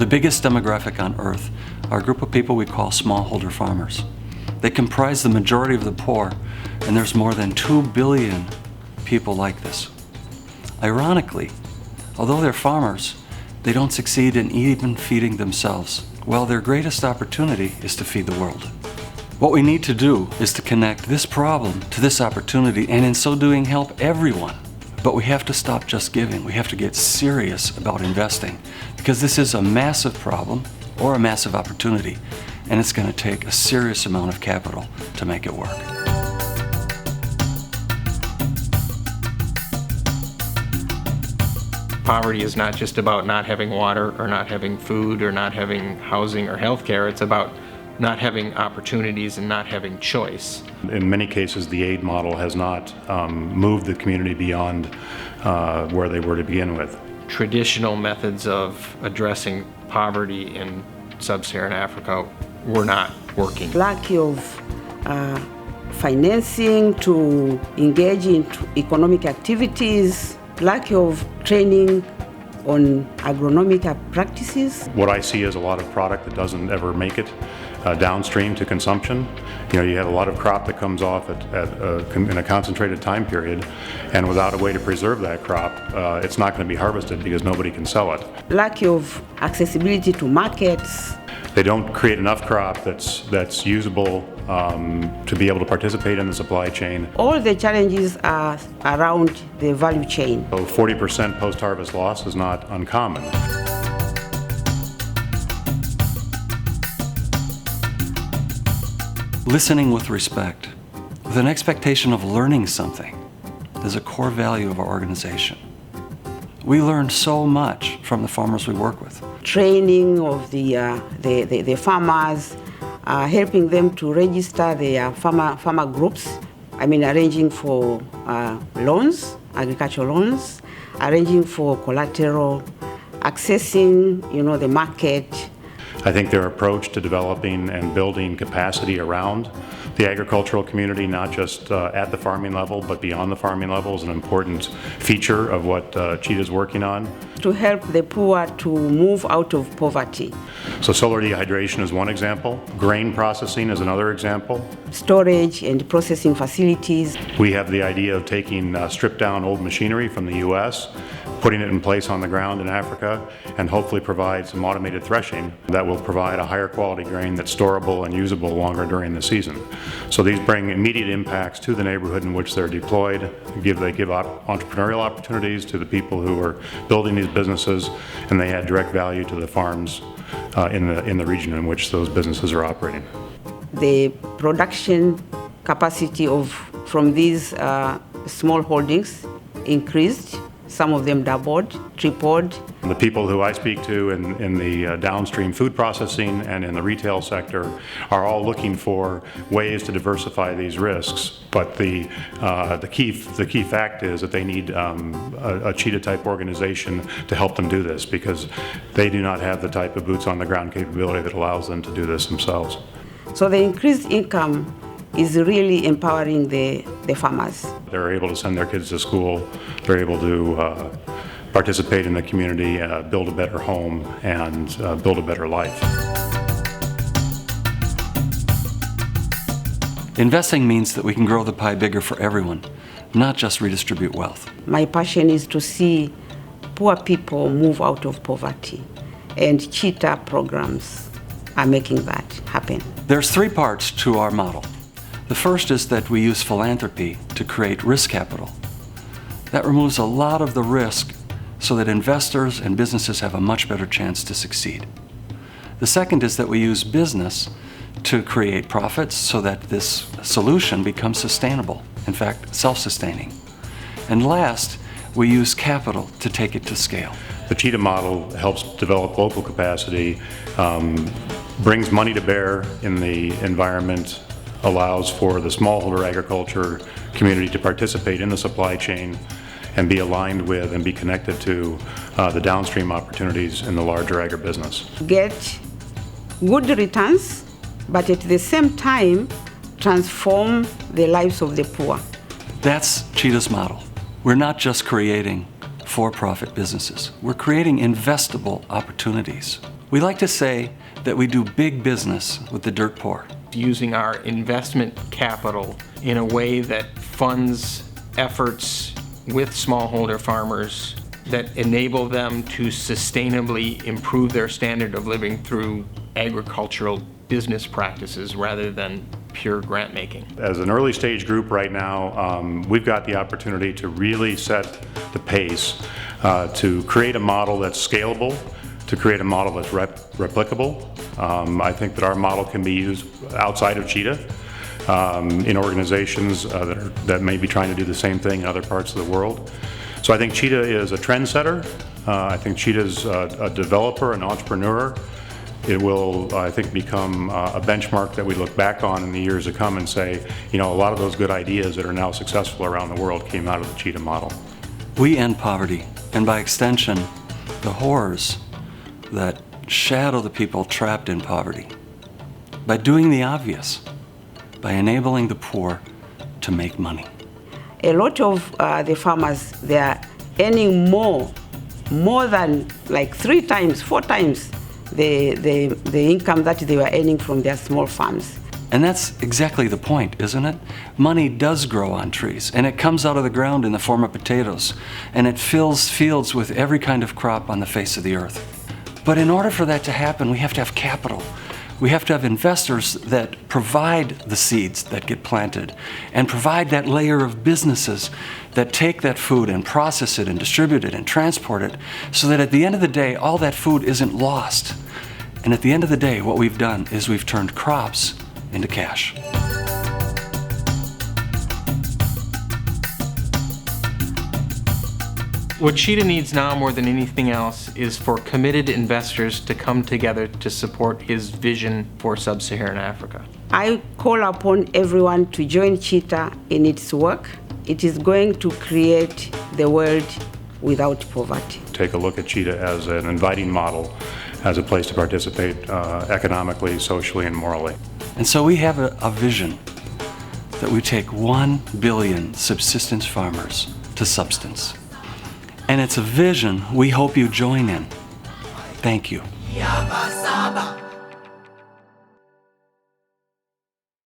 The biggest demographic on Earth are a group of people we call smallholder farmers. They comprise the majority of the poor, and there's more than 2 billion people like this. Ironically, although they're farmers, they don't succeed in even feeding themselves. Well, their greatest opportunity is to feed the world. What we need to do is to connect this problem to this opportunity, and in so doing help everyone. But we have to stop just giving. We have to get serious about investing, because this is a massive problem or a massive opportunity, and it's going to take a serious amount of capital to make it work. Poverty is not just about not having water or not having food or not having housing or health care. It's about not having opportunities and not having choice. In many cases, the aid model has not moved the community beyond where they were to begin with. Traditional methods of addressing poverty in sub-Saharan Africa were not working. Lack of financing to engage in economic activities, lack of training on agronomic practices. What I see is a lot of product that doesn't ever make it downstream to consumption. You have a lot of crop that comes off in a concentrated time period, and without a way to preserve that crop, it's not going to be harvested because nobody can sell it. Lack of accessibility to markets. They don't create enough crop that's usable to be able to participate in the supply chain. All the challenges are around the value chain. So 40% post-harvest loss is not uncommon. Listening with respect, with an expectation of learning something, is a core value of our organization. We learn so much from the farmers we work with. Training of the farmers, helping them to register their farmer groups. Arranging for loans, agricultural loans, arranging for collateral, accessing, the market. I think their approach to developing and building capacity around the agricultural community, not just at the farming level, but beyond the farming level, is an important feature of what Cheetah is working on. To help the poor to move out of poverty. So solar dehydration is one example. Grain processing is another example. Storage and processing facilities. We have the idea of taking stripped down old machinery from the U.S., putting it in place on the ground in Africa, and hopefully provide some automated threshing that will provide a higher quality grain that's storable and usable longer during the season. So these bring immediate impacts to the neighborhood in which they're deployed. They give entrepreneurial opportunities to the people who are building these businesses, and they add direct value to the farms in the region in which those businesses are operating. The production capacity from these small holdings increased. Some of them doubled, tripled. The people who I speak to in the downstream food processing and in the retail sector are all looking for ways to diversify these risks. But the key fact is that they need a Cheetah-type organization to help them do this, because they do not have the type of boots-on-the-ground capability that allows them to do this themselves. So the increased income is really empowering the farmers. They're able to send their kids to school, they're able to participate in the community, build a better home, and build a better life. Investing means that we can grow the pie bigger for everyone, not just redistribute wealth. My passion is to see poor people move out of poverty, and Cheetah programs are making that happen. There's 3 parts to our model. The first is that we use philanthropy to create risk capital. That removes a lot of the risk so that investors and businesses have a much better chance to succeed. The second is that we use business to create profits so that this solution becomes sustainable, in fact, self-sustaining. And last, we use capital to take it to scale. The Cheetah model helps develop local capacity, brings money to bear in the environment, allows for the smallholder agriculture community to participate in the supply chain and be aligned with and be connected to the downstream opportunities in the larger agribusiness. Get good returns, but at the same time, transform the lives of the poor. That's Cheetah's model. We're not just creating for-profit businesses. We're creating investable opportunities. We like to say that we do big business with the dirt poor. Using our investment capital in a way that funds efforts with smallholder farmers that enable them to sustainably improve their standard of living through agricultural business practices rather than pure grant making. As an early stage group right now, we've got the opportunity to really set the pace to create a model that's scalable, to create a model that's replicable. I think that our model can be used outside of cheetah in organizations that may be trying to do the same thing in other parts of the world. So I think cheetah is a trendsetter. I think cheetah is a developer, an entrepreneur. It will, I think, become a benchmark that we look back on in the years to come and say, you know, a lot of those good ideas that are now successful around the world came out of the cheetah model. We end poverty, and by extension, the horrors that shadow the people trapped in poverty, by doing the obvious, by enabling the poor to make money. A lot of the farmers, they are earning more than like 3 times, 4 times the income that they were earning from their small farms. And that's exactly the point, isn't it? Money does grow on trees, and it comes out of the ground in the form of potatoes, and it fills fields with every kind of crop on the face of the earth. But in order for that to happen, we have to have capital. We have to have investors that provide the seeds that get planted and provide that layer of businesses that take that food and process it and distribute it and transport it so that at the end of the day, all that food isn't lost. And at the end of the day, what we've done is we've turned crops into cash. What cheetah needs now more than anything else is for committed investors to come together to support his vision for sub-Saharan Africa. I call upon everyone to join cheetah in its work. It is going to create the world without poverty. Take a look at cheetah as an inviting model, as a place to participate economically, socially, and morally. And so we have a vision that we take 1 billion subsistence farmers to substance. And it's a vision we hope you join in. Thank you.